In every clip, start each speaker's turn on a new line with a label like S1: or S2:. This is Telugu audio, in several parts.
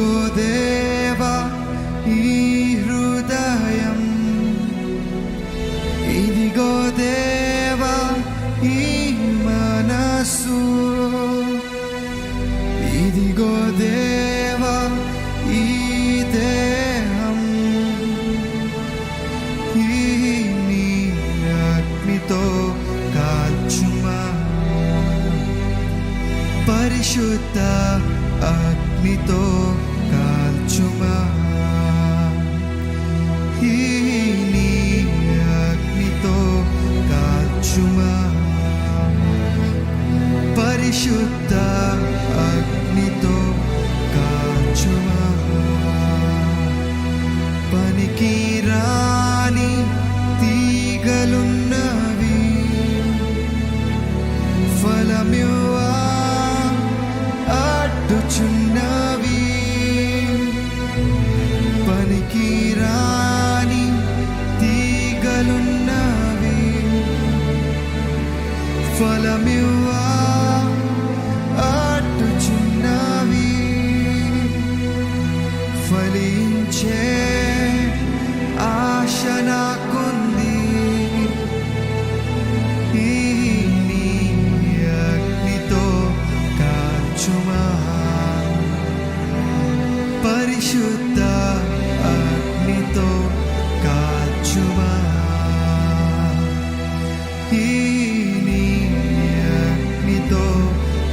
S1: ఇదిగో దేవా ఈ హృదయం, ఇదిగో దేవా ఈ మనసు, ఇదిగో దేవా ఈ దేహం, ఈ నీ అగ్నితో కాల్చుమా, పరిశుద్ధ అగ్నితో కాల్చుమా, ఈ నీ అగ్నితో కాల్చుమా, పరిశుద్ధ అగ్నితో కాల్చుమా. పనికి రాని తీగలున్నవి ఫలమివ్వా అడ్డుచున్నవి, పనికి రాని తీగలున్నవి ఫలమివ్వా అడ్డుచున్నవి, ఫలించే ఆశ నాకుంది, ఈ నీ అగ్నితో కాల్చుమా, పరిశుద్ధ అగ్నితో కాల్చుమా, ఈ నీ అగ్నితో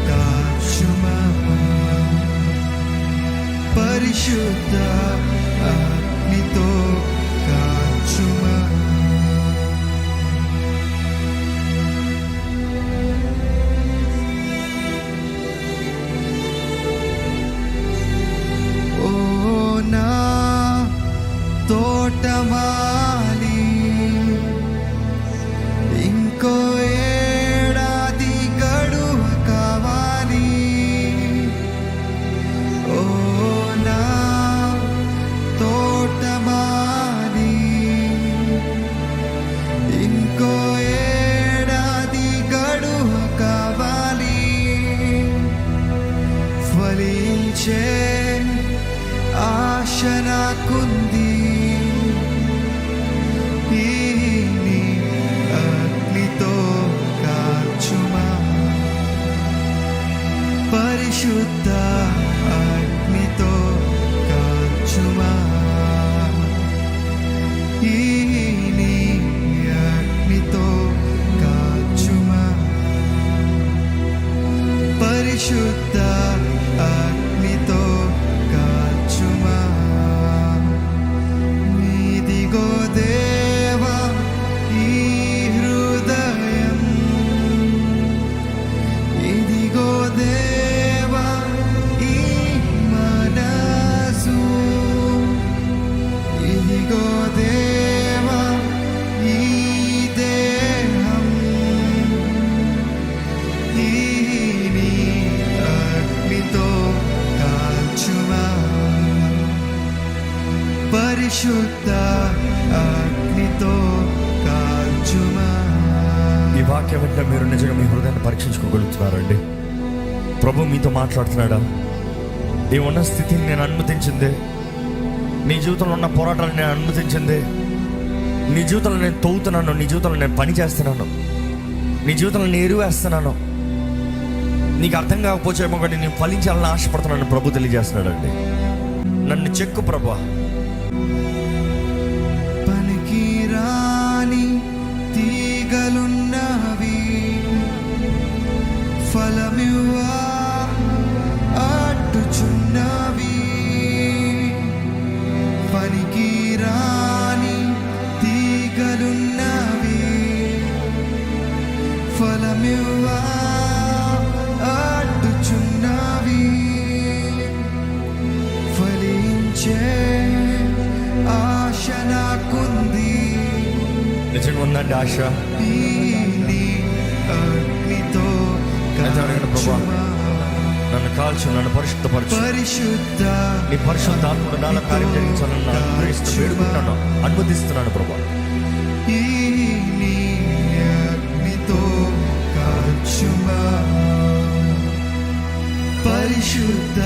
S1: కాల్చుమా, పరిశుద్ధ అగ్నితో కాల్చుమా. ఓ నా తోటమాలి, ఇంకో ఏడాది గడువు కావాలి, ఓ నా తోటమాలి, ఇంకో ఏడాది గడువు కావాలి, ఫలించే ఆశ నాకుంది, ఈ నీ అగ్నితో కాల్చుమా, పరిశుద్ధ అగ్నితో కాల్చుమా, ఈ నీ అగ్నితో కాల్చుమా, పరిశుద్ధ అగ్నితో కాల్చుమా. ఇదిగో దేవా ఈ హృదయం, ఇదిగో దేవా ఈ మనసు, ఇదిగో దేవా ఈ దేహం, ఈ నీ అగ్నితో కాల్చుమా, పరిశుద్ధ అగ్నితో కాల్చుమా.
S2: ఈ వాక్యం వెంట మీరు నిజంగా మీ హృదయాన్ని పరీక్షించుకోగలుగుతున్నారండి? ప్రభు మీతో మాట్లాడుతున్నాడా? ఈ ఉన్న స్థితిని నేను అనుమతించిందే, నీ జీవితంలో ఉన్న పోరాటాలను నేను అనుమతించిందే, నీ జీవితంలో నేను తవ్వుతున్నాను, నీ జీవితంలో నేను పని చేస్తున్నాను, నీ జీవితంలో నేను ఎరువేస్తున్నాను, నీకు అర్థం కాకపోతేమో కానీ నేను ఫలించాలని ఆశపడుతున్నాను ప్రభు తెలియజేస్తున్నాడండి. నన్ను చెక్కు ప్రభు.
S1: పనికి రాని తీగలున్నవి ఫలమివ్వా అడ్డుచున్నవి, పనికి రాని తీగలున్నవి ఫలమివ్వా అడ్డుచున్నవి, ఫలించే ఆశ నాకుంది,
S2: నిజంగా ఉందండి ఆశ.
S1: ఈ నీ అగ్నితో
S2: ప్రభా నన్ను కాల్చు, నన్ను పరిశుద్ధపరచు,
S1: పరిశుద్ధ
S2: నీ పరిశుద్ధాత్ముడు నాలో కార్యం జరిగించాలని వేడుకుంటున్నాను, అనుమతిస్తున్నాను ప్రభా.
S1: ఈ నీ అగ్నితో కాల్చుమా, పరిశుద్ధ